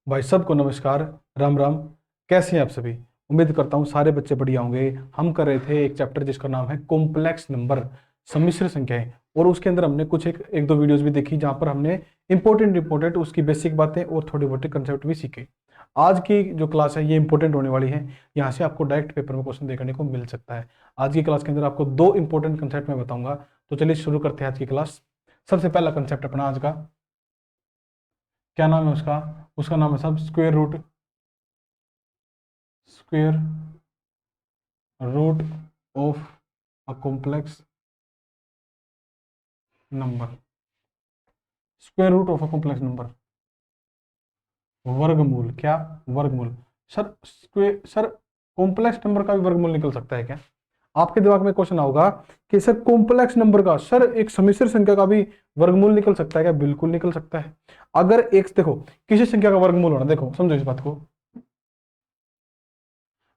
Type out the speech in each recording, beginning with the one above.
भाई सबको नमस्कार। राम राम। कैसे हैं आप सभी? उम्मीद करता हूँ सारे बच्चे बढ़िया होंगे। हम कर रहे थे एक चैप्टर जिसका नाम है कॉम्प्लेक्स नंबर, सम्मिश्र संख्याएं। और उसके अंदर हमने कुछ एक दो वीडियोस भी देखी जहां पर हमने इंपॉर्टेंट उसकी बेसिक बातें और थोड़े बहुत कंसेप्ट भी सीखे। आज की जो क्लास है ये इंपॉर्टेंट होने वाली है। यहाँ से आपको डायरेक्ट पेपर में क्वेश्चन देखने को मिल सकता है। आज की क्लास के अंदर आपको दो इंपॉर्टेंट कंसेप्ट मैं बताऊंगा। तो चलिए शुरू करते हैं आज की क्लास। सबसे पहला कंसेप्ट अपना आज का क्या नाम है उसका? उसका नाम है सब square root of a complex number. Square root of a complex number, वर्गमूल। क्या? वर्गमूल। सर कॉम्प्लेक्स नंबर का भी वर्गमूल निकल सकता है क्या? आपके दिमाग में क्वेश्चन होगा कि सर कॉम्प्लेक्स नंबर का, सर एक सम्मिश्र संख्या का भी वर्गमूल निकल सकता है क्या? बिल्कुल निकल सकता है। अगर एक देखो किसी संख्या का वर्गमूल होना, देखो समझो इस बात को।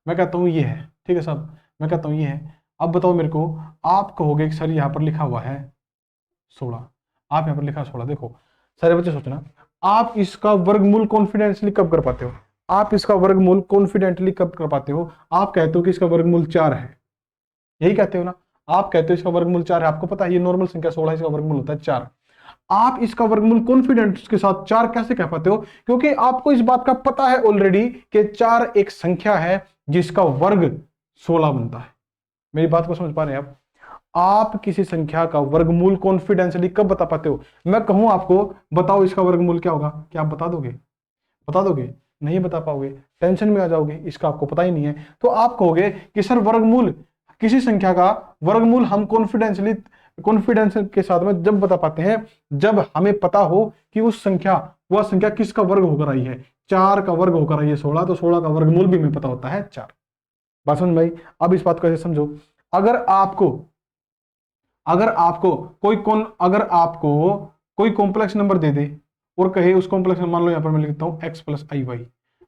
मैं कहता हूं ये है, ठीक है साहब, मैं कहता हूं ये है। अब बताओ मेरे को, आप कहोगे कि सर यहां पर लिखा हुआ है 16। आप यहां पर लिखा 16, देखो सारे बच्चे सोचना, आप इसका वर्गमूल कॉन्फिडेंटली कब कर पाते हो? आप इसका वर्गमूल कॉन्फिडेंटली कब कर पाते हो? आप कहते हो कि इसका वर्गमूल 4 है, यही कहते हो ना? आप कहते हो इसका वर्गमूल 4 है, आपको पता है ये नॉर्मल संख्या 16 है, इसका वर्गमूल होता है 4। आप इसका वर्गमूल कॉन्फिडेंस के साथ 4 कैसे कह पाते हो? क्योंकि आपको इस बात का पता है ऑलरेडी कि 4 एक संख्या है जिसका वर्ग 16 बनता है। मेरी बात को समझ पा रहे हैं आप किसी संख्या का वर्गमूल कॉन्फिडेंशियली कब बता पाते हो? मैं कहूं आपको बताओ इसका वर्गमूल क्या होगा, क्या आप बता दोगे? बता दोगे? नहीं बता पाओगे, टेंशन में आ जाओगे, इसका आपको पता ही नहीं है। तो आप कहोगे कि सर वर्गमूल, किसी संख्या का वर्गमूल हम कॉन्फिडेंस के साथ में जब बता पाते हैं जब हमें पता हो कि वह संख्या किसका वर्ग होकर आई है। 4 का वर्ग होकर आई है 16, तो 16 का वर्गमूल भी हमें पता होता है 4। बात समझ में आई? अब इस बात को ऐसे समझो, अगर आपको अगर आपको अगर आपको कोई कॉम्प्लेक्स नंबर दे दे और कहे उस कॉम्प्लेक्स नंबर, मान लो यहां पर मैं लिखता हूं x प्लस आई वाई।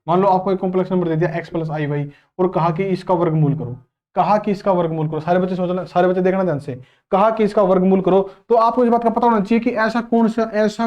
मान लो आपको एक कॉम्प्लेक्स नंबर दे दिया x प्लस आई वाई और कहा कि इसका वर्गमूल करो। कहा कि इसका वर्गमूल करो, सारे बच्चे सोचना, सारे बच्चे देखना ध्यान से। कहा कि इसका वर्गमूल करो, तो आपको इस बात का पता होना चाहिए कि ऐसा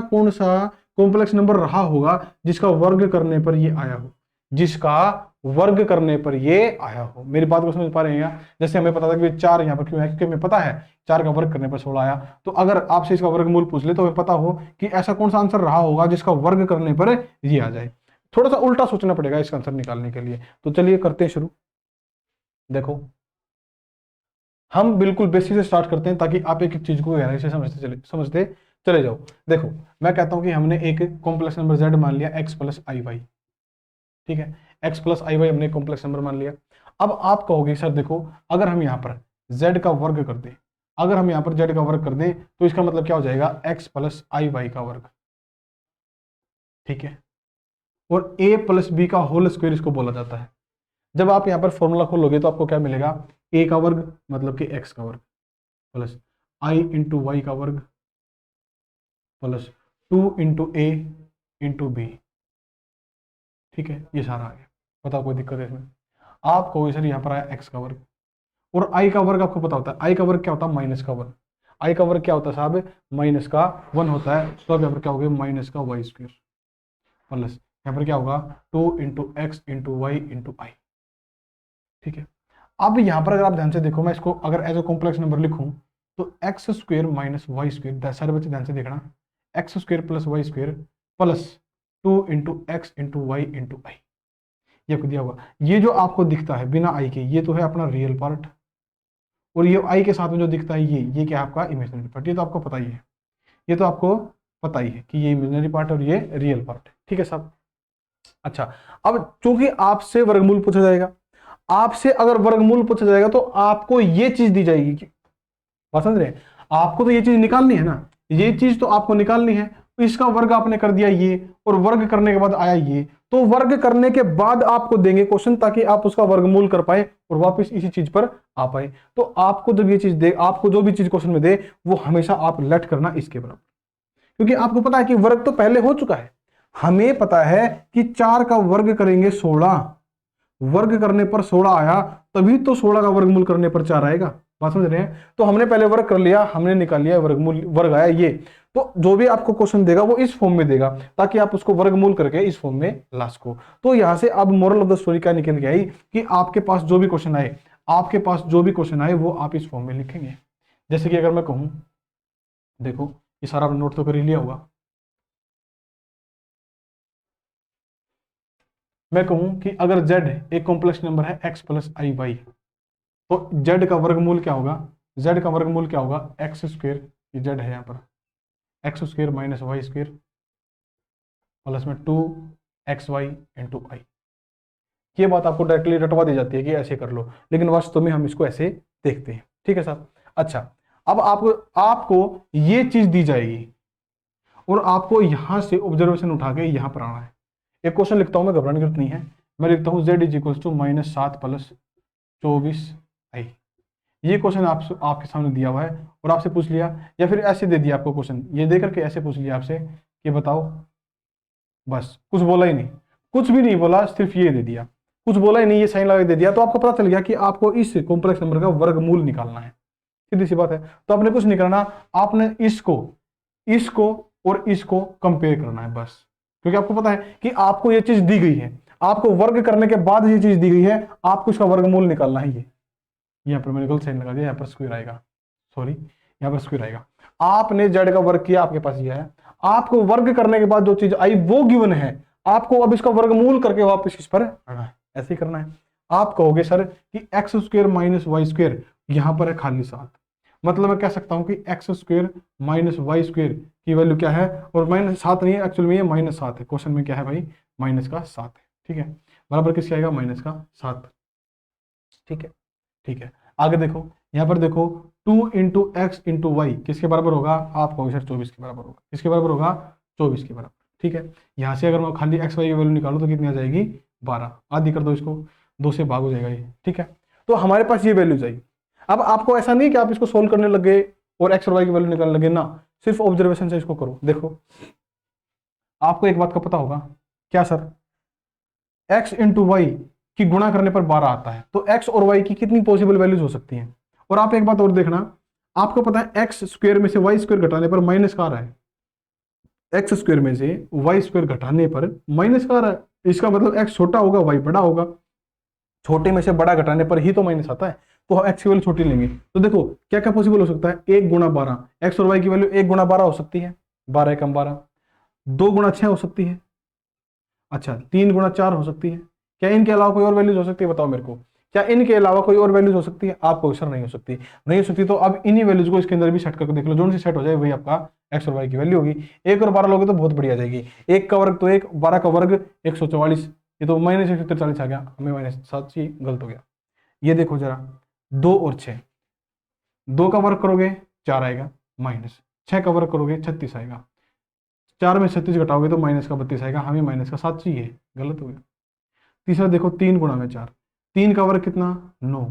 कौन सा कॉम्प्लेक्स नंबर रहा होगा जिसका वर्ग करने पर ये आया हो, जिसका वर्ग करने पर ये आया हो। मेरी बात को समझ पा रहे हैं क्या? जैसे हमें पता था कि 4 यहाँ पर क्यों है, क्योंकि हमें पता है 4 का वर्ग करने पर 16 आया। तो अगर आपसे इसका वर्गमूल पूछ ले तो हमें पता हो कि ऐसा कौन सा आंसर रहा होगा जिसका वर्ग करने पर ये आ जाए। थोड़ा सा उल्टा सोचना पड़ेगा इसका आंसर निकालने के लिए। तो चलिए करते हैं शुरू। देखो हम बिल्कुल बेसिक से स्टार्ट करते हैं ताकि आप एक एक चीज को गहराई से समझते चले जाओ। देखो मैं कहता हूं कि हमने एक कॉम्प्लेक्स नंबर z मान लिया x प्लस आई वाई, ठीक है। x प्लस आई वाई हमने कॉम्प्लेक्स नंबर मान लिया। अब आप कहोगे सर देखो, अगर हम यहाँ पर z का वर्ग कर दें, अगर हम यहाँ पर z का वर्ग कर दें तो इसका मतलब क्या हो जाएगा? x प्लस आई वाई का वर्ग, ठीक है। और a प्लस बी का होल स्क्वायर इसको बोला जाता है। जब आप यहाँ पर फॉर्मूला खोलोगे तो आपको क्या मिलेगा? a का वर्ग मतलब कि x का वर्ग प्लस i इंटू वाई का वर्ग प्लस 2 इंटू ए इंटू बी, ठीक है। ये सारा आ गया। बताओ कोई दिक्कत है इसमें? आप कहोगे सर यहाँ पर आया x का वर्ग, और आई का वर्ग आपको पता होता है, आई का वर्ग क्या होता है? माइनस का वन। आई का वर्ग क्या होता है साहब? माइनस का वन होता है। तो अब यहाँ पर क्या हो गया? माइनस का वाई स्क्वायर प्लस यहाँ पर क्या होगा? 2 into x into y into i, ठीक है। अब यहाँ पर अगर आप ध्यान से देखो, मैं इसको अगर एज ए कॉम्प्लेक्स नंबर लिखूं तो x square minus Y square, सारे बच्चे ध्यान से देखना, x square plus y square plus 2 into x into y into i, ये आपको दिया होगा। ये जो आपको दिखता है बिना आई के, ये तो है अपना रियल पार्ट, और ये आई के साथ में जो दिखता है ये क्या है? आपका इमेजिनरी पार्ट। ये तो आपको पता ही है, ये तो आपको पता ही है कि ये इमेजिनरी पार्ट और ये रियल पार्ट, ठीक है साहब। अच्छा, अब चूंकि आपसे वर्गमूल पूछा जाएगा, आपसे अगर वर्गमूल पूछा जाएगा तो आपको ये चीज दी जाएगी कि, बात समझ रहे हैं? आपको तो ये चीज निकालनी है ना, ये चीज तो आपको निकालनी है। तो इसका वर्ग आपने कर दिया ये, और वर्ग करने के बाद आया ये, तो वर्ग करने के बाद आपको देंगे क्वेश्चन ताकि आप उसका वर्गमूल कर पाए और वापस इसी चीज पर आ पाए। तो आपको जब ये चीज दे, आपको जो भी चीज क्वेश्चन में दे वो हमेशा आप लेट करना इसके बराबर, क्योंकि आपको पता है कि वर्ग तो पहले हो चुका है। हमें पता है कि 4 का वर्ग करेंगे 16, वर्ग करने पर 16 आया, तभी तो 16 का वर्गमूल करने पर 4 आएगा। बात समझ रहे हैं? तो हमने पहले वर्ग कर लिया, हमने निकाल लिया वर्गमूल, वर्ग आया ये। तो जो भी आपको क्वेश्चन देगा वो इस फॉर्म में देगा, ताकि आप उसको वर्गमूल करके इस फॉर्म में ला सको। तो यहां से अब मोरल ऑफ द स्टोरी क्या निकल के आई कि आपके पास जो भी क्वेश्चन आए, आपके पास जो भी क्वेश्चन आए वो आप इस फॉर्म में लिखेंगे। जैसे कि अगर मैं कहूं, देखो ये सारा आपने नोट तो कर ही लिया होगा। मैं कहूं कि अगर z एक कॉम्प्लेक्स नंबर है x प्लस आई वाई, तो z का वर्गमूल क्या होगा? z का वर्गमूल क्या होगा? एक्स स्क्वेयर, ये z है यहाँ पर, X square minus Y square plus में 2xy इंटू आई। ये बात आपको डायरेक्टली रटवा दी जाती है कि ऐसे कर लो, लेकिन वास्तव में हम इसको ऐसे देखते हैं। ठीक है साहब? अच्छा, अब आपको ये चीज दी जाएगी और आपको यहां से ऑब्जर्वेशन उठा के यहां पर आना है। एक क्वेश्चन लिखता हूं मैं, घबराने की जरूरत नहीं है। मैं लिखता हूं z is equal to -7 plus 24i। ये क्वेश्चन आपके सामने दिया हुआ है और आपसे पूछ लिया, या फिर ऐसे दे दिया आपको क्वेश्चन, ये दे करके ऐसे पूछ लिया आपसे कि बताओ, बस कुछ बोला ही नहीं, कुछ भी नहीं बोला, सिर्फ ये दे दिया, कुछ बोला ही नहीं, ये साइन लगा के दे दिया, तो आपको पता चल गया कि आपको इस कॉम्प्लेक्स नंबर का वर्गमूल निकालना है। सीधी सी बात है। तो आपने कुछ नहीं करना, आपने इसको इसको और इसको कंपेयर करना है बस, क्योंकि आपको पता है कि आपको ये चीज दी गई है, आपको वर्ग करने के बाद ये चीज दी गई है, आपको इसका वर्गमूल निकालना है। ये यहाँ पर मैंने गलत साइन लगा दिया, यहाँ पर स्क्वायर आएगा, सॉरी यहाँ पर स्क्वायर आएगा। आपने जेड का वर्ग किया, आपके पास ये है, आपको वर्ग करने के बाद जो चीज आई वो गिवन है, आपको अब इसका वर्गमूल करके वापस इस पर आना है, ऐसे ही करना है। आप कहोगे सर कि X square minus Y square, यहां पर है खाली 7, मतलब मैं कह सकता हूं कि X square minus Y square की वैल्यू क्या है, और -7 नहीं है एक्चुअल में, ये -7 है। क्वेश्चन में क्या है भाई? -7 है। ठीक है, बराबर किसके आएगा? -7। ठीक है, ठीक है। आगे देखो, यहां पर देखो 2 इंटू एक्स इंटू वाई किसके बराबर होगा? आप कहोगे सर 24 के बराबर होगा। किसके बराबर होगा? 24 के बराबर। ठीक है, यहां से अगर मैं खाली एक्स वाई की वैल्यू निकालू तो कितनी आ जाएगी? 12। आधी कर दो इसको, 2 से भाग हो जाएगा ये। ठीक है, तो हमारे पास ये वैल्यू चाहिए। अब आपको ऐसा नहीं कि आप इसको सोल्व करने लगे और एक्स और वाई की वैल्यू निकालने लगे ना, सिर्फ ऑब्जर्वेशन से इसको करो। देखो आपको एक बात का पता होगा, क्या सर? एक्स इंटू वाई की गुणा करने पर 12 आता है, तो एक्स और वाई की कितनी पॉसिबल वैल्यूज हो सकती हैं? और आप एक बात और देखना, आपको पता है एक्स स्क्वायर में से वाई स्क्वायर घटाने पर माइनस का आ रहा है, एक्स स्क्वायर में से वाई स्क्वायर घटाने पर माइनस का आ रहा है। इसका मतलब एक्स छोटा होगा, वाई बड़ा होगा, छोटे में से बड़ा घटाने पर ही तो माइनस आता है, तो हम एक्स की वैल्यू छोटी लेंगे। तो देखो क्या क्या पॉसिबल हो सकता है? 1 गुणा 12, एक्स और वाई की वैल्यू 1 गुणा 12 हो सकती है, 12 कम 12, 2 गुणा 6 हो सकती है, अच्छा 3 गुणा 4 हो सकती है। क्या इनके अलावा कोई और वैल्यूज हो सकती है? बताओ मेरे को, क्या इनके अलावा कोई और वैल्यूज हो सकती है? आपको सर नहीं हो सकती, नहीं हो सकती। तो अब इन्हीं वैल्यूज को इसके अंदर भी सेट करके देख लो, जो सी सेट हो जाए वही आपका एक्स और वाई की वैल्यू होगी। 1 और 12 लोगे तो बहुत बढ़िया जाएगी। 1 का वर्ग तो 1, 12 का वर्ग 144, ये तो -143 आ गया, हमें -7 ही गलत हो गया। ये देखो जरा, 2 और 6, 2 का वर्ग करोगे 4 आएगा, माइनस 6 का वर्ग करोगे 36 आएगा, 4 में 36 घटाओगे तो माइनस का 32 आएगा, हमें -7 चाहिए, गलत हो गया। तीसरा देखो 3 गुणा में 4, 3 का वर्ग कितना? 9,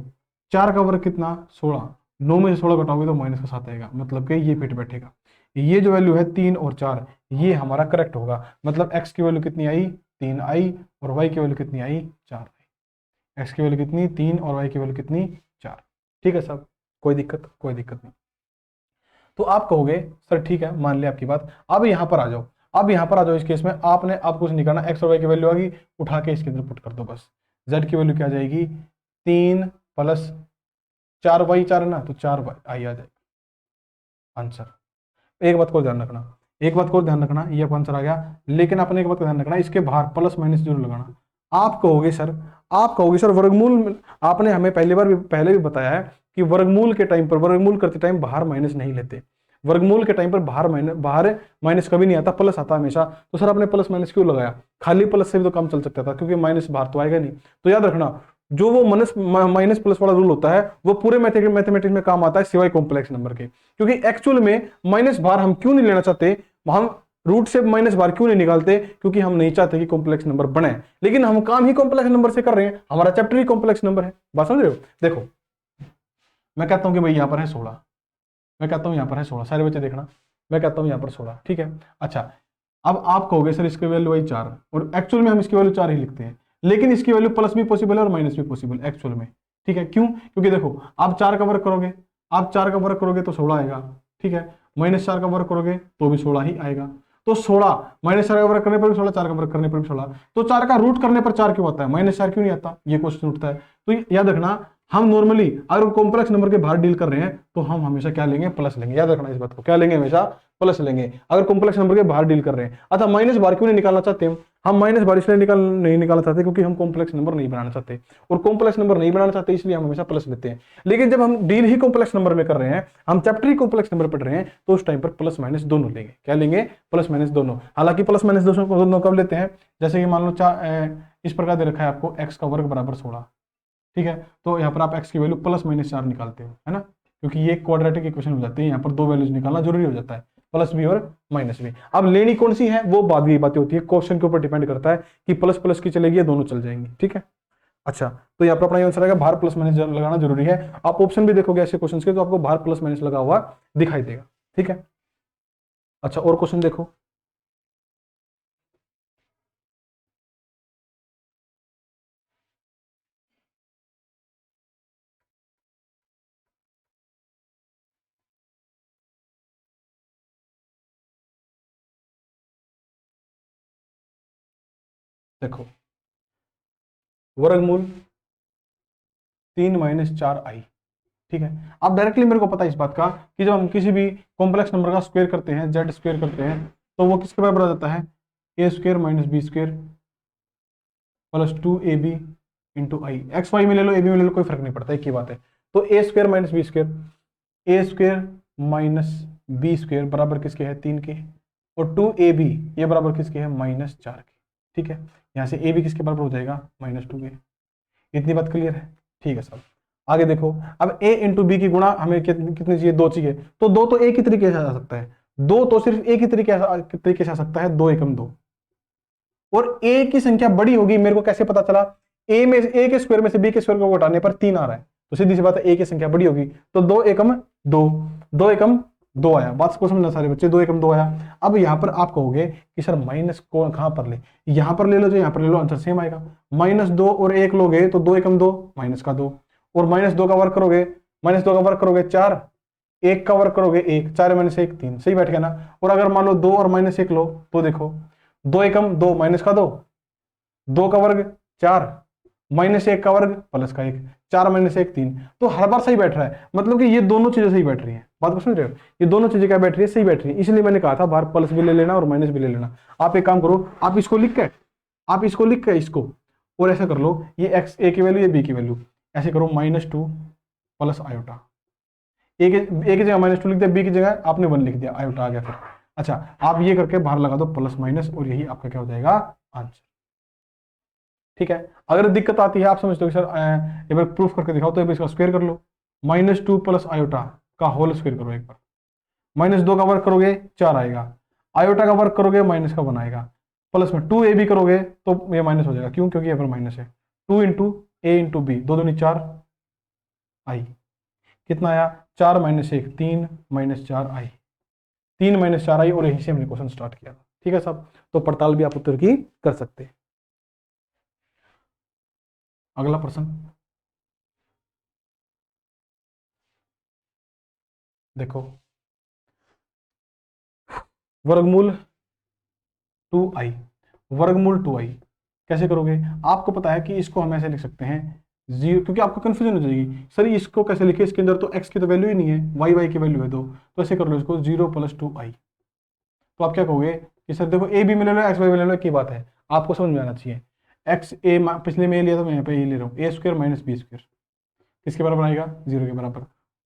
4 का वर्ग कितना? 16, 9 में से 16 घटाओगे तो -7 आएगा, मतलब कि ये फिट बैठेगा। ये जो वैल्यू है 3 और 4, ये हमारा करेक्ट होगा। मतलब x की वैल्यू कितनी आई? 3 आई, और y की वैल्यू कितनी आई? 4 आई। x की वैल्यू कितनी? 3, और y की वैल्यू कितनी? 4। ठीक है साहब, कोई दिक्कत? कोई दिक्कत नहीं। तो आप कहोगे सर ठीक है, मान लिया आपकी बात, अब यहां पर आ जाओ, अब यहां पर आ जाओ। इस केस में आपने अब कुछ नहीं करना, एक्स और वाई की वैल्यू आ गई, उठा के इसके अंदर पुट कर दो बस। जेड की वैल्यू क्या आ जाएगी? 3 प्लस 4y, 4 है ना, तो 4y आई आ जाएगा आंसर। एक बात को ध्यान रखना, एक बात को ध्यान रखना, ये आंसर आ गया, लेकिन आपने एक बात का ध्यान रखना, इसके बाहर प्लस माइनस जरूर लगाना। आप कहोगे सर वर्गमूल, आपने हमें पहले भी बताया है कि वर्गमूल के टाइम पर, वर्गमूल करते टाइम बाहर माइनस नहीं लेते। वर्गमूल के टाइम पर बाहर माइनस कभी नहीं आता, प्लस आता हमेशा। तो सर आपने प्लस माइनस क्यों लगाया? खाली प्लस से भी तो काम चल सकता था, क्योंकि माइनस बाहर तो आएगा नहीं। तो याद रखना, जो वो माइनस प्लस वाला रूल होता है वो पूरे मैथमेटिक्स में काम आता है, सिवाय कॉम्प्लेक्स नंबर के। क्योंकि एक्चुअल में माइनस बाहर हम क्यों नहीं लेना चाहते, हम रूट से माइनस बाहर क्यों नहीं निकालते? क्योंकि हम नहीं चाहते कि कॉम्प्लेक्स नंबर बने, लेकिन हम काम ही कॉम्प्लेक्स नंबर से कर रहे हैं, हमारा चैप्टर ही कॉम्प्लेक्स नंबर है। बात समझ रहे हो? देखो मैं कहता हूं कि भाई यहां पर है 16, मैं कहता हूं यहां पर है 16, सारे बच्चे देखना, मैं कहता हूं यहां पर 16, ठीक है। अच्छा, अब आप कहोगे सर इसकी वैल्यू वही 4, और एक्चुअल में हम इसकी वैल्यू 4 ही लिखते हैं, लेकिन इसकी वैल्यू प्लस भी पॉसिबल है और माइनस भी पॉसिबल एक्चुअल में। ठीक है, क्यों? क्योंकि देखो आप 4 का वर्ग करोगे आप 4 का वर्ग करोगे तो 16 आएगा, ठीक है। -4 का वर्ग करोगे तो भी 16 ही आएगा। तो 16 -4 का वर्ग करने पर भी 16, 4 का वर्ग करने पर भी 16। तो 4 का रूट करने पर 4 क्यों आता है, -4 क्यों नहीं आता, ये क्वेश्चन उठता है। तो याद रखना, हम नॉर्मली अगर कॉम्प्लेक्स नंबर के बाहर डील कर रहे हैं तो हम हमेशा क्या लेंगे, प्लस लेंगे। याद रखना इस बात को, क्या लेंगे, हमेशा प्लस लेंगे अगर कॉम्प्लेक्स नंबर के बाहर डील कर रहे हैं। अच्छा, माइनस बार क्यों नहीं निकालना चाहते हम माइनस बार इसलिए नहीं निकालना चाहते क्योंकि हम कॉम्प्लेक्स नंबर नहीं बनाना चाहते, और कॉम्प्लेक्स नंबर नहीं बनाना चाहते इसलिए हम हमेशा प्लस लेते हैं। लेकिन जब हम डील ही कॉम्प्लेक्स नंबर में कर रहे हैं, हम चैप्टर ही कॉम्प्लेक्स नंबर पढ़ रहे हैं, तो उस टाइम पर प्लस माइनस दोनों लेंगे। क्या लेंगे, प्लस माइनस दोनों। हालांकि प्लस माइनस दोनों कब लेते हैं, जैसे कि मान लो इस प्रकार दे रखा है आपको x का वर्ग बराबर 16, ठीक है। तो यहाँ पर आप x की वैल्यू +-4 निकालते हो, है ना, क्योंकि ये क्वाड्रेटिक इक्वेशन हो जाती है, यहाँ पर दो वैल्यूज निकालना जरूरी हो जाता है, प्लस भी और माइनस भी। अब लेनी कौन सी है वो बाद की बातें होती है, क्वेश्चन के ऊपर डिपेंड करता है कि प्लस प्लस की चलेगी या दोनों चल जाएंगी, ठीक है। अच्छा, तो यहाँ पर अपना आंसर आएगा बाहर प्लस माइनस लगाना जरूरी है। आप ऑप्शन भी देखोगे ऐसे क्वेश्चन के तो आपको बाहर प्लस माइनस लगा हुआ दिखाई देगा, ठीक है। अच्छा, और क्वेश्चन देखो, देखो वर्गमूल 3 - 4i, ठीक है। अब डायरेक्टली मेरे को पता है इस बात का कि जब हम किसी भी कॉम्प्लेक्स नंबर का स्क्वायर करते हैं, जेड स्क्वायर करते हैं, तो वो किसके बराबर आ जाता है, a² - b² + 2ab × i। X Y में ले लो, ए बी में ले लो, कोई फर्क नहीं पड़ता, एक ही बात है। तो a² - b², a² - b² बराबर किसके है, 3 के, और 2ab ये बराबर किसके है, -4 के, ठीक है। यहाँ से a भी किसके बराबर हो जाएगा, -2 के। इतनी बात क्लियर है, ठीक है साहब। आगे देखो, अब a × b की गुणा हमें कितनी चाहिए, 2 चाहिए। तो 2 तो एक ही तरीके से आ सकता है, 2 तो सिर्फ एक ही तरीके से आ सकता है, 2 × 2। और a की संख्या बड़ी होगी, मेरे को कैसे पता चला, a के स्क्वायर में से b के स्क्वायर को घटाने पर 3 आ रहा है, तो सीधी सी बात है a की संख्या बड़ी होगी, तो 2 × 2, 2 × 2 आया। बात को समझना सारे बच्चे, 2 × 2 आया। अब यहां पर आप कहोगे कि सर माइनस को कहां पर ले, यहां पर ले लो, जो यहां पर ले लो आंसर सेम आएगा। -2 और 1 लोगे तो 2 × 2 -2, और -2 का वर्ग करोगे, -2 का वर्ग करोगे 4, 1 का वर्ग करोगे 1, 4 - 1 3, सही बैठ गया ना। और अगर मान लो 2 और -1 लो तो देखो, 2 × 2 -2, 2 का वर्ग 4, -1 का वर्ग +1, 4 - 1 3, तो हर बार सही बैठ रहा है, मतलब कि ये दोनों चीजें सही बैठ रही हैं। बात को समझ रहे हो, ये दोनों चीजें क्या बैठ रही है, सही बैठ रही है। इसलिए मैंने कहा था बाहर प्लस भी ले लेना और माइनस भी ले लेना। आप एक काम करो, आप इसको लिख के इसको, और ऐसा कर लो, ये x a की वैल्यू, ये b की वैल्यू, ऐसे करो, -2 + आयोटा, a की जगह -2 लिख दिया, b की जगह आपने 1 लिख दिया, आयोटा आ गया फिर। अच्छा, आप ये करके बाहर लगा दो प्लस माइनस, और यही आपका क्या हो जाएगा, आंसर, ठीक है। अगर दिक्कत आती है, आप समझते हो कि सर एक बार प्रूफ करके दिखाओ, तो इसका स्क्वायर कर लो, -2 + आयोटा का होल स्क्वायर करो एक बार, -2 का वर्ग करोगे 4 आएगा, आयोटा का वर्ग करोगे -1 आएगा, प्लस में 2ab करोगे तो ये माइनस हो जाएगा, क्यों, क्योंकि यहाँ पर माइनस है। 2 × a × b, 2 दूनी 4 आई, कितना आया, 4 - 1 3, -4 आई, 3 - 4 आई, और यहीं से हमने क्वेश्चन स्टार्ट किया था, ठीक है साहब। तो पड़ताल भी आप उत्तर की कर सकते हैं। अगला प्रश्न देखो, वर्गमूल 2i, वर्गमूल 2i कैसे करोगे। आपको पता है कि इसको हम ऐसे लिख सकते हैं 0, क्योंकि आपको कंफ्यूजन हो जाएगी, सर इसको कैसे लिखे, इसके अंदर तो x की तो वैल्यू ही नहीं है, y की वैल्यू है 2, तो ऐसे कर लो इसको 0 + 2i। तो आप क्या कहोगे कि सर देखो a b में ले लो, x y में ले लो, एक ही बात है, आपको समझ में आना चाहिए। x a पिछले में लिया था, मैं यहाँ पे ये ले रहा हूँ, a² - b² किसके बराबर आएगा, 0 के बराबर,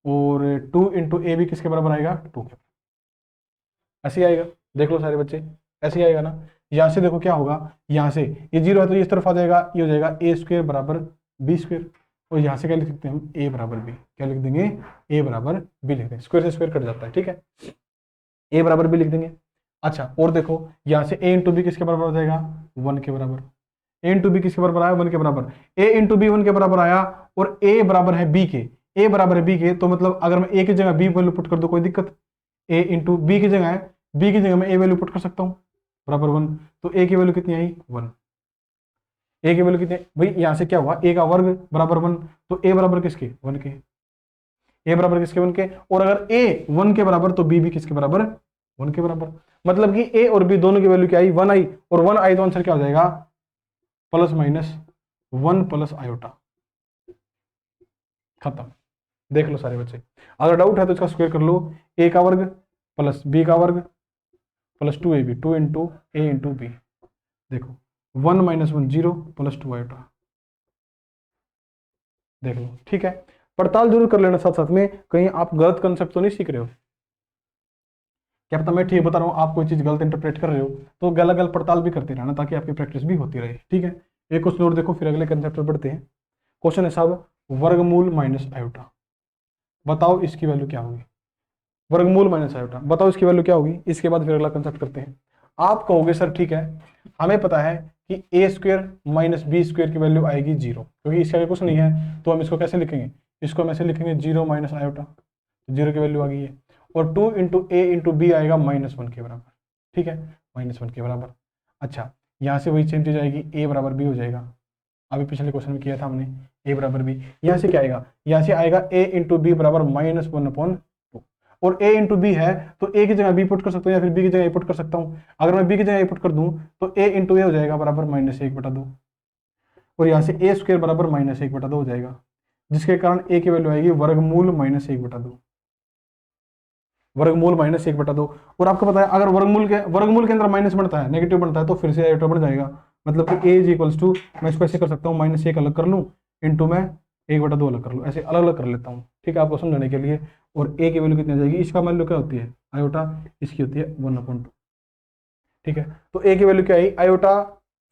और 2 × a b किसके बराबर आएगा, 2 के बराबर। ऐसे ही आएगा, देख लो सारे बच्चे, ऐसे ही आएगा ना। यहाँ से देखो क्या होगा, यहाँ से ये 0 है तो इस तरफ आ जाएगा, ये हो जाएगा a² = b², और यहाँ से क्या लिख सकते हैं हम, a = b, क्या लिख देंगे, a = b लिख देंगे, स्क्वायर से स्क्वायर कट जाता है, ठीक है, a = b लिख देंगे। अच्छा, और देखो यहाँ से a × b किसके बराबर हो जाएगा, 1 के बराबर, a × b किसके बराबर आया, 1 के बराबर, a × b 1 के बराबर आया, और a बराबर है b के, a बराबर है b के, तो मतलब अगर मैं a की जगह b वैल्यू पुट कर दूं कोई दिक्कत, a × b की जगह है, b की जगह मैं a वैल्यू पुट कर सकता हूँ, बराबर 1, तो a की वैल्यू कितनी आई, 1, a की वैल्यू कितनी, भाई यहाँ से क्या हुआ, a का वर्ग बराबर 1, तो a बराबर किसके, 1 के, ए बराबर किसके 1 के, और अगर ए 1 के बराबर तो बी भी किसके बराबर 1 के बराबर। मतलब कि ए और बी दोनों की वैल्यू क्या आई 1 आई, और 1 आई तो आंसर क्या हो जाएगा प्लस माइनस 1 प्लस आयोटा, खत्म। देख लो सारे बच्चे, अगर डाउट है तो इसका स्क्वायर कर लो, ए का वर्ग प्लस बी का वर्ग प्लस 2ab 2 इंटू ए इंटू बी। देखो 1 माइनस 1 0 प्लस 2 आयोटा, देख लो ठीक है। पड़ताल जरूर कर लेना साथ साथ में, कहीं आप गलत कंसेप्ट तो नहीं सीख रहे हो। क्या पता मैं ठीक बता रहा हूँ, आप कोई चीज गलत इंटरप्रेट कर रहे हो, तो गलत गलत पड़ताल भी करते रहना ताकि आपकी प्रैक्टिस भी होती रहे, ठीक है। एक क्वेश्चन और देखो, फिर अगले कंसेप्ट पर बढ़ते हैं। क्वेश्चन है साहब वर्गमूल माइनस आयोटा, बताओ इसकी वैल्यू क्या होगी। वर्गमूल माइनस आयोटा, बताओ इसकी वैल्यू क्या होगी। इसके बाद फिर अगला कंसेप्ट करते हैं। आप कहोगे सर ठीक है, हमें पता है कि ए स्क्वायर माइनस बी स्क्वायर की वैल्यू आएगी 0, क्योंकि इसके आगे कुछ नहीं है, तो हम इसको कैसे लिखेंगे, इसको हम ऐसे लिखेंगे 0 माइनस आयोटा, 0 की वैल्यू आ गई है। और 2 इंटू ए इंटू बी आएगा -1 के बराबर, ठीक है, -1 के बराबर। अच्छा, यहाँ से वही सेम चीज आएगी, ए बराबर बी हो जाएगा, अभी पिछले क्वेश्चन में किया था हमने, ए बराबर बी। यहाँ से क्या आएगा, यहाँ से आएगा ए इंटू बी बराबर -1/2, और a इंटू बी है तो a की जगह b पुट कर सकता हूँ या फिर b की जगह a पुट कर सकता हूँ। अगर मैं b की जगह a पुट कर दूं तो a इंटू ए हो जाएगा बराबर -1/2, और यहाँ से a स्क्वायर बराबर -1/2 हो जाएगा, जिसके कारण a की वैल्यू आएगी वर्गमूल -1/2, वर्गमूल -1/2। और आपको पता है अगर वर्गमूल के अंदर माइनस बनता है, नेगेटिव बनता है, तो फिर से आयोटा बन जाएगा। मतलब कि a इज इक्वल्स टू, मैं इसको ऐसे कर सकता हूँ, -1 अलग कर लूँ इंटू मैं 1/2 अलग कर लूँ, ऐसे अलग अलग कर लेता हूँ, ठीक है, आपको समझाने के लिए। और a की वैल्यू कितनी आ जाएगी, इसका वैल्यू क्या होती है आयोटा, इसकी होती है 1/2, ठीक है। तो a की वैल्यू क्या आई आयोटा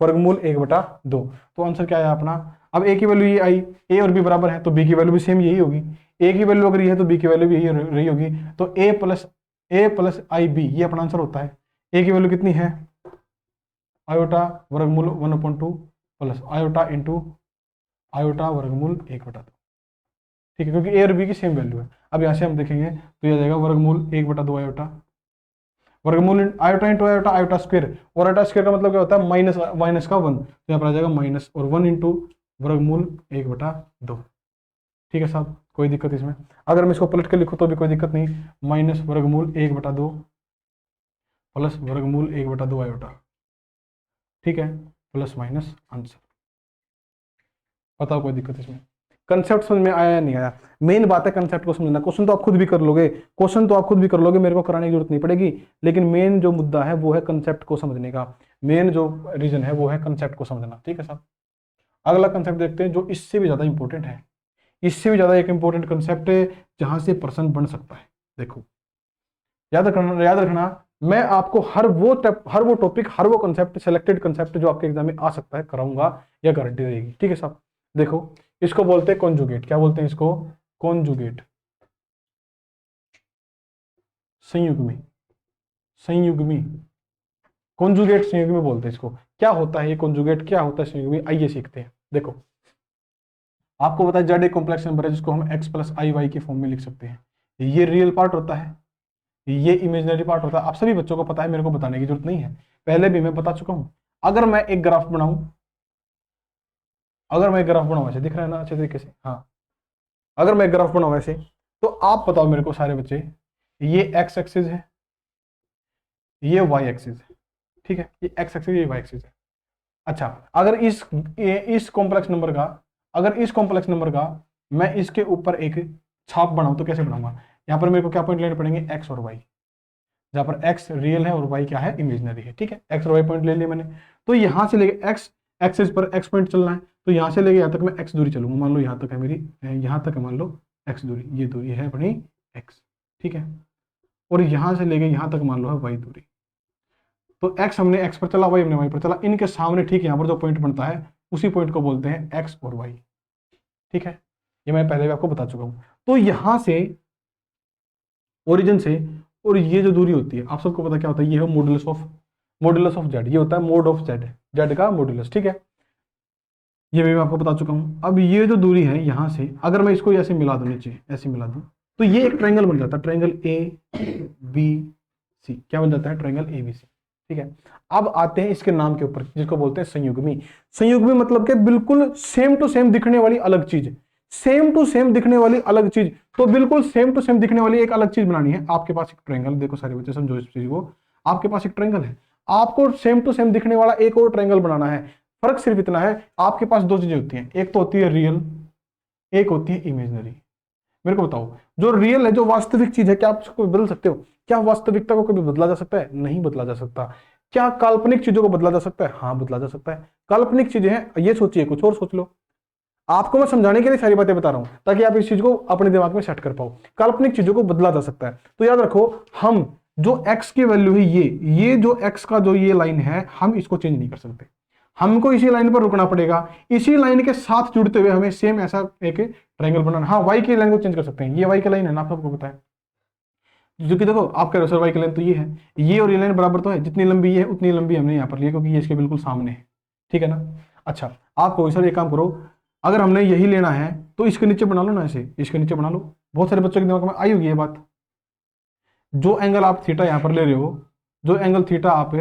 वर्गमूल 1/2, तो आंसर क्या आया अपना। अब a की वैल्यू ये आई, a और b बराबर है तो b की वैल्यू भी सेम यही होगी, a की वैल्यू अगर ये है तो b की वैल्यू भी यही रही होगी, तो a प्लस आई बी ये अपना आंसर होता है। a की वैल्यू कितनी है आयोटा वर्गमूल 1/2 प्लस आयोटा इंटू आयोटा वर्गमूल 1/2, ठीक है, क्योंकि ए और बी की सेम वैल्यू है। अब यहाँ से हम देखेंगे तो यह जाएगा वर्गमूल 1/2 आयोटा, वर्गमूल iota into iota, iota square, और आयोटा स्क्वायर का मतलब क्या होता है माइनस माइनस का 1, तो यहाँ पर आ जाएगा माइनस और 1 इंटू वर्गमूल 1/2, ठीक है साहब, कोई दिक्कत इसमें। अगर मैं इसको पलट के लिखूँ तो भी कोई दिक्कत नहीं, माइनस वर्गमूल 1/2 प्लस वर्गमूल 1/2 आयोटा, ठीक है, प्लस माइनस आंसर। बताओ कोई दिक्कत इसमें, कंसेप्ट समझ में आया या नहीं आया। मेन बात है कंसेप्ट को समझना, क्वेश्चन तो आप खुद भी कर लोगे, मेरे को कराने की जरूरत नहीं पड़ेगी, लेकिन मेन जो मुद्दा है वो है कंसेप्ट को समझने का, मेन जो रीजन है वो है कंसेप्ट को समझना, ठीक है साहब। अगला कंसेप्ट देखते हैं जो इससे भी ज्यादा इंपॉर्टेंट है, इससे भी ज्यादा एक इंपॉर्टेंट कंसेप्ट है जहां से पर्सन बन सकता है। देखो याद रखना, मैं आपको हर वो टॉपिक, हर वो कंसेप्ट, सिलेक्टेड कंसेप्ट जो आपके एग्जाम में आ सकता है कराऊंगा, या गारंटी रहेगी, ठीक है साहब। देखो इसको बोलते हैं कॉन्जुगेट, क्या बोलते हैं इसको, कॉन्जुगेट, संयुग्मी, संयुग्मी, कॉन्जुगेट संयुग्मी बोलते हैं इसको। क्या होता है ये कॉन्जुगेट, क्या होता है संयुग्मी, आइए सीखते हैं। देखो आपको पता है जेड एक कॉम्प्लेक्स नंबर है जिसको हम x प्लस आई वाई के फॉर्म में लिख सकते हैं, ये रियल पार्ट होता है, ये इमेजिनरी पार्ट होता है। आप सभी बच्चों को पता है, मेरे को बताने की जरूरत नहीं है, पहले भी मैं बता चुका हूं। अगर मैं एक ग्राफ बनाऊं, ऐसे दिख रहा है ना अच्छे तरीके से, हाँ, अगर मैं एक ग्राफ बनाऊं ऐसे, तो आप बताओ मेरे को सारे बच्चे, ये एक्स एक्सिस है, ये वाई एक्सिस है, ठीक है, ये एक्स एक्सिस, ये वाई एक्सिस है। अच्छा, अगर इस कॉम्प्लेक्स नंबर का, मैं इसके ऊपर एक छाप बनाऊं तो कैसे बनाऊंगा। यहाँ पर मेरे को क्या पॉइंट लेने पड़ेंगे, एक्स और वाई, जहां पर एक्स रियल है और वाई क्या है, इमेजिनरी है, ठीक है। एक्स और वाई पॉइंट ले लिए मैंने, तो यहां से लेके एक्स एक्सिस पर एक्स पॉइंट चलना है, तो यहां से लेके यहाँ तक मैं एक्स दूरी चलूंगा, मान लो यहाँ तक है मेरी, यहाँ तक है मान लो एक्स दूरी, ये दूरी है अपनी एक्स, ठीक है, और यहां से लेके यहाँ तक मान लो है वाई दूरी। तो एक्स हमने एक्स पर चला, वाई हमने वाई पर चला, इनके सामने ठीक है यहाँ पर जो पॉइंट बनता है उसी पॉइंट को बोलते हैं एक्स और वाई, ठीक है, ये मैं पहले भी आपको बता चुका हूं। तो यहां से ओरिजिन से, और ये जो दूरी होती है आप सबको पता क्या होता है, ये है मॉडुलस ऑफ जेड, ये होता है मोड ऑफ जेड, जेड का मॉडुलस, ठीक है, ये भी मैं आपको बता चुका हूं। अब ये जो दूरी है यहां से अगर मैं इसको ऐसे मिला दूं, नीचे ऐसे मिला दूं, तो ये एक ट्रायंगल बन जाता है, ट्रायंगल ए बी सी, क्या बन जाता है, ट्रायंगल ए बी सी, ठीक है। अब आते हैं इसके नाम के ऊपर, जिसको बोलते हैं संयुग्मी। संयुग्मी मतलब कि बिल्कुल सेम टू सेम दिखने वाली अलग चीज, सेम टू सेम दिखने वाली अलग चीज, तो बिल्कुल सेम टू सेम दिखने वाली एक अलग चीज बनानी है। आपके पास एक ट्रायंगल, देखो सारे बच्चे समझो इस चीज को, आपके पास एक ट्रायंगल है, आपको सेम टू सेम दिखने वाला एक और ट्रायंगल बनाना है। फर्क सिर्फ इतना है, आपके पास दो चीजें होती हैं, एक तो होती है रियल, एक होती है इमेजिनरी। मेरे को बताओ, जो रियल है, जो वास्तविक चीज है, क्या आप उसको बदल सकते हो? क्या वास्तविकता को कभी बदला जा सकता है? नहीं बदला जा सकता। क्या काल्पनिक चीजों को बदला जा सकता है? हाँ, बदला जा सकता है। काल्पनिक चीजें हैं, ये सोचिए, कुछ और सोच लो। आपको मैं समझाने के लिए सारी बातें बता रहा हूं, ताकि आप इस चीज को अपने दिमाग में सेट कर पाओ। काल्पनिक चीजों को बदला जा सकता है। तो याद रखो, हम जो x की वैल्यू है, ये जो x का जो ये लाइन है, हम इसको चेंज नहीं कर सकते। हमको इसी लाइन पर रुकना पड़ेगा। इसी लाइन के साथ जुड़ते हुए हमें सेम ऐसा एक ट्रायंगल बनाना। हाँ, y की लाइन को चेंज कर सकते हैं। ये y की लाइन है ना, आप सबको पता है, जो कि देखो आप कह रहे हो सर y की लाइन तो ये है, ये और ये लाइन बराबर तो है, जितनी लंबी है उतनी लंबी हमने यहाँ पर लिया, क्योंकि ये इसके बिल्कुल सामने है। ठीक है ना? अच्छा, आपको सर एक काम करो, अगर हमने यही लेना है तो इसके नीचे बना लो ना, ऐसे इसके नीचे बना लो। बहुत सारे बच्चों के दिमाग में आई होगी ये बात। जो एंगल आप थीटा यहाँ पर ले रहे हो, जो एंगल थीटा आप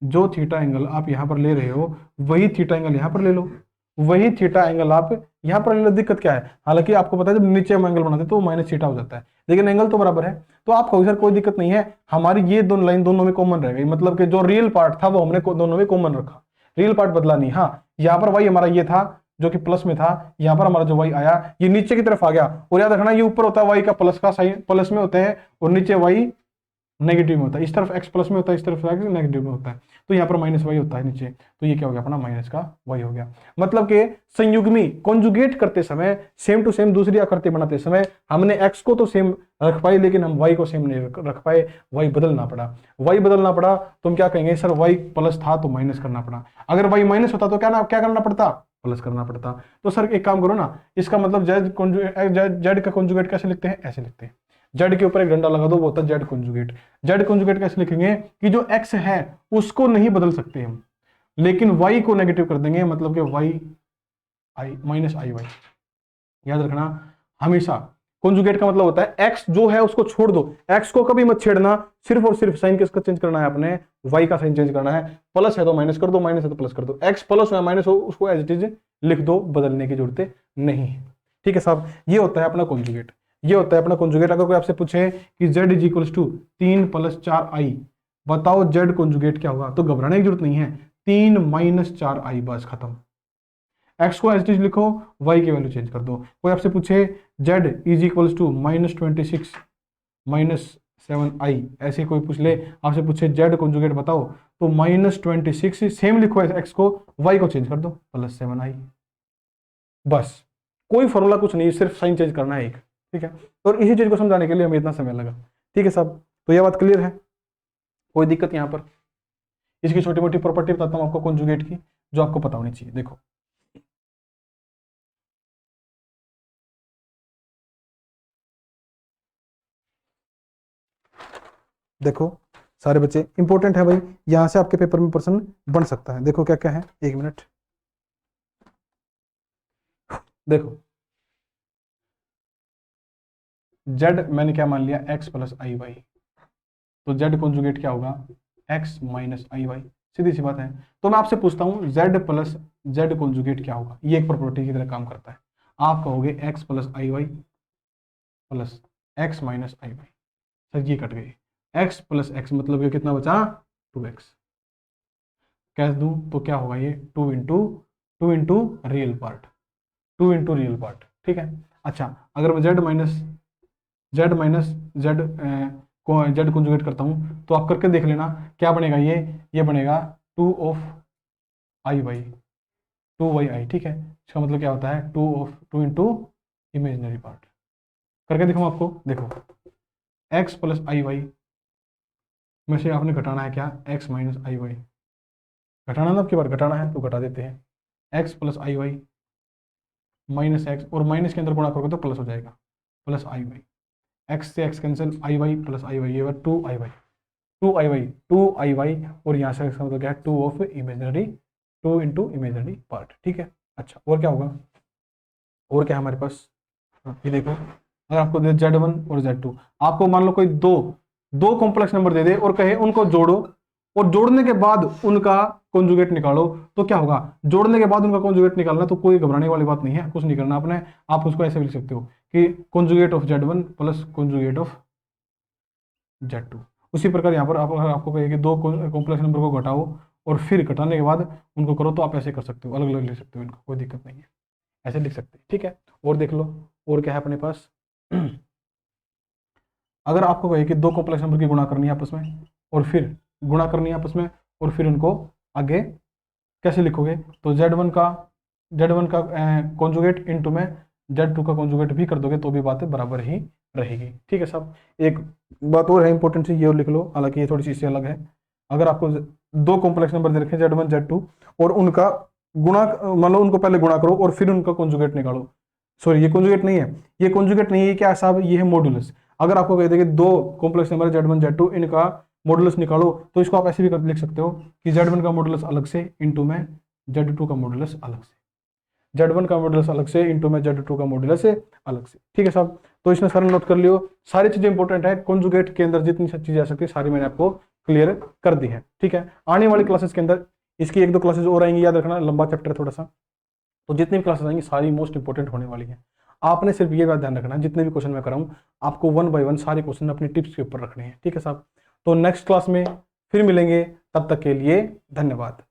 जो थीटा एंगल आप यहाँ पर ले रहे हो, वही थीटा एंगल यहाँ पर ले लो, वही थीटा एंगल आप यहाँ पर ले लो। दिक्कत क्या है? हालांकि आपको पता है जब नीचे हम एंगल बनाते हैं तो माइनस थीटा हो जाता है, लेकिन एंगल तो बराबर है। तो आप कहोगे सर कोई दिक्कत नहीं है, हमारी ये दोनों लाइन दोनों में कॉमन रह गई, मतलब कि जो रियल पार्ट था वो हमने दोनों में कॉमन रखा, रियल पार्ट बदला नहीं। हाँ, यहाँ पर वाई हमारा ये था जो कि प्लस में था, यहाँ पर हमारा जो वाई आया ये नीचे की तरफ आ गया। और याद रखना, ये ऊपर होता है वाई का प्लस का साइन, प्लस में होते हैं, और नीचे वाई नेगेटिव में होता है। इस तरफ x प्लस में होता है, इस तरफ x नेगेटिव में होता है, तो यहाँ पर माइनस वाई होता है नीचे। तो ये क्या हो गया अपना, माइनस का वाई हो गया। मतलब कि संयुग्मी कॉन्जुगेट करते समय, सेम टू सेम दूसरी आकृति बनाते समय हमने x को तो सेम रख पाए, लेकिन हम y को सेम नहीं रख पाए, y बदलना पड़ा। y बदलना पड़ा तो हम क्या कहेंगे, सर y प्लस था तो माइनस करना पड़ा। अगर y माइनस होता तो क्या करना पड़ता? प्लस करना पड़ता। तो सर एक काम करो ना, इसका मतलब जेड का कॉन्जुगेट कैसे लिखते हैं? ऐसे लिखते हैं, जेड के ऊपर एक डंडा लगा दो, वो होता है जेड कॉन्जुगेट। जेड कॉन्जुगेट कैसे लिखेंगे कि जो एक्स है उसको नहीं बदल सकते हम, लेकिन वाई को नेगेटिव कर देंगे, मतलब कि वाई आई माइनस आई वाई। याद रखना, हमेशा कॉन्जुगेट का मतलब होता है एक्स जो है उसको छोड़ दो, एक्स को कभी मत छेड़ना, सिर्फ और सिर्फ साइन किसका चेंज करना है अपने, वाई का साइन चेंज करना है। प्लस है तो माइनस कर दो, माइनस है तो प्लस कर दो। एक्स प्लस हो माइनस हो उसको एज इट इज लिख दो, बदलने की जरूरत नहीं है। ठीक है साहब, ये होता है अपना कॉन्जुगेट, ये होता है अपना कॉन्जुगेट। अगर कोई आपसे पूछे कि z is equal to 3 + 4i, बताओ z कॉन्जुगेट क्या होगा, तो घबराने की जरूरत नहीं है, 3 - 4i, बस खत्म। x को एज लिखो, y की वैल्यू चेंज कर दो। कोई आपसे पूछे z is equal to -26 - 7i, ऐसे कोई पूछ ले आपसे पूछे z कॉन्जुगेट बताओ, तो -26 सेम लिखो x को, y को चेंज कर दो +7i, बस। कोई फॉर्मूला कुछ नहीं, सिर्फ साइन चेंज करना है एक। ठीक है, और इसी चीज को समझाने के लिए हमें इतना समय लगा। ठीक है साहब, तो यह बात क्लियर है, कोई दिक्कत यहाँ पर? इसकी छोटी मोटी प्रॉपर्टी बताता हूँ आपको कॉन्जुगेट की, जो आपको पता होनी चाहिए। देखो देखो सारे बच्चे, इंपॉर्टेंट है भाई, यहां से आपके पेपर में प्रश्न बन सकता है। देखो क्या क्या है, एक मिनट देखो। z मैंने क्या मान लिया, x + i y, तो z कॉन्जुगेट क्या होगा, x - i y, सीधी सी बात है। तो मैं आपसे पूछता हूं z + z कॉन्जुगेट क्या होगा, ये एक प्रॉपर्टी की तरह काम करता है। आप कहोगे x + i y plus x - i y, sir ये कट गई, x + x मतलब ये कितना बचा, 2x। कैसे दूं तो क्या होगा ये, 2 × रियल पार्ट, 2 × रियल पार्ट। ठीक है, अच्छा अगर मैं z जेड कॉन्जुगेट करता हूं, तो आप करके देख लेना क्या बनेगा, ये बनेगा 2 of I Y, 2y i। ठीक है, इसका मतलब क्या होता है, 2 × इमेजिनरी पार्ट। करके दिखाऊं आपको, देखो x + i y में से आपने घटाना है क्या, x - i y, घटाना ना, आपकी बार घटाना है तो घटा देते हैं, x + i y -x, और माइनस के अंदर गुणा करोगे तो प्लस हो जाएगा, प्लस i y, x से x cancel, i y + i y, ये 2i y, और यहाँ से इसका मतलब क्या है, 2 ऑफ इमेजिनरी, 2 × इमेजिनरी पार्ट। ठीक है, अच्छा और क्या होगा, और क्या है हमारे पास, ये देखो, अगर आपको दे Z1 और Z2, आपको मान लो कोई दो कॉम्प्लेक्स नंबर दे दे और कहे उनको जोड़ो और जोड़ने के बाद उनका कॉन्जुगेट निकालो, तो क्या होगा, जोड़ने के बाद उनका कॉन्जुगेट निकालना, तो कोई घबराने वाली बात नहीं है, कुछ नहीं करना आपने। आप उसको ऐसे भी लिख सकते हो कि conjugate of Z1 plus conjugate of Z2। उसी प्रकार यहाँ पर आपको कहिए कि दो कॉम्प्लेक्स नंबर को घटाओ और फिर घटाने के बाद उनको करो, तो आप ऐसे कर सकते हो, अलग अलग लिख सकते हो इनको, कोई दिक्कत नहीं है, ऐसे लिख सकते हैं, ठीक है। और देख लो और क्या है अपने पास। अगर आपको कहे कि दो कॉम्प्लेक्स नंबर की गुणा करनी है आपस में, और फिर गुणा करनी है आपस में, और फिर उनको आगे कैसे लिखोगे, तो Z1 का कॉन्जुगेट इनटू में Z2 का कॉन्जुगेट भी कर दोगे तो भी बातें बराबर ही रहेगी, ठीक है साहब। एक बात और है इंपॉर्टेंट सी, ये और लिख लो, हालांकि ये थोड़ी सी इससे अलग है। अगर आपको दो कॉम्प्लेक्स नंबर दे रखे Z1 Z2 और उनका गुणा, मान लो उनको पहले गुणा करो और फिर उनका कॉन्जुगेट निकालो, सॉरी ये कॉन्जुगेट नहीं है, ये कॉन्जुगेट नहीं है, क्या साहब, ये है मॉडुलस। अगर आपको कह दे कि दो कॉम्प्लेक्स नंबर Z1 Z2 इनका मॉडुलस निकालो, तो इसको आप ऐसे भी लिख सकते हो कि Z1 का मॉडुलस अलग से इनटू में Z2 का मॉडुलस अलग से, Z1 का मॉडुलस अलग से इनटू में Z2 का मॉडुलस अलग से, ठीक है साहब। तो इसमें सारा नोट कर लियो, सारी चीजें इंपॉर्टेंट है, कॉन्जुगेट के अंदर जितनी चीजें आ सकती है सारी मैंने आपको क्लियर कर दी है, ठीक है। आने वाली क्लासेस के अंदर इसकी एक दो क्लासेस और आएंगी, याद रखना, लंबा चैप्टर थोड़ा सा, तो जितनी भी क्लासेस आएंगी सारी मोस्ट इंपॉर्टेंट होने वाली है। आपने सिर्फ ये बात ध्यान रखना, जितने भी क्वेश्चन मैं कराऊं आपको 1 बाय 1 सारे क्वेश्चन अपनी टिप्स के ऊपर रखने हैं, ठीक है साहब। तो नेक्स्ट क्लास में फिर मिलेंगे, तब तक के लिए धन्यवाद।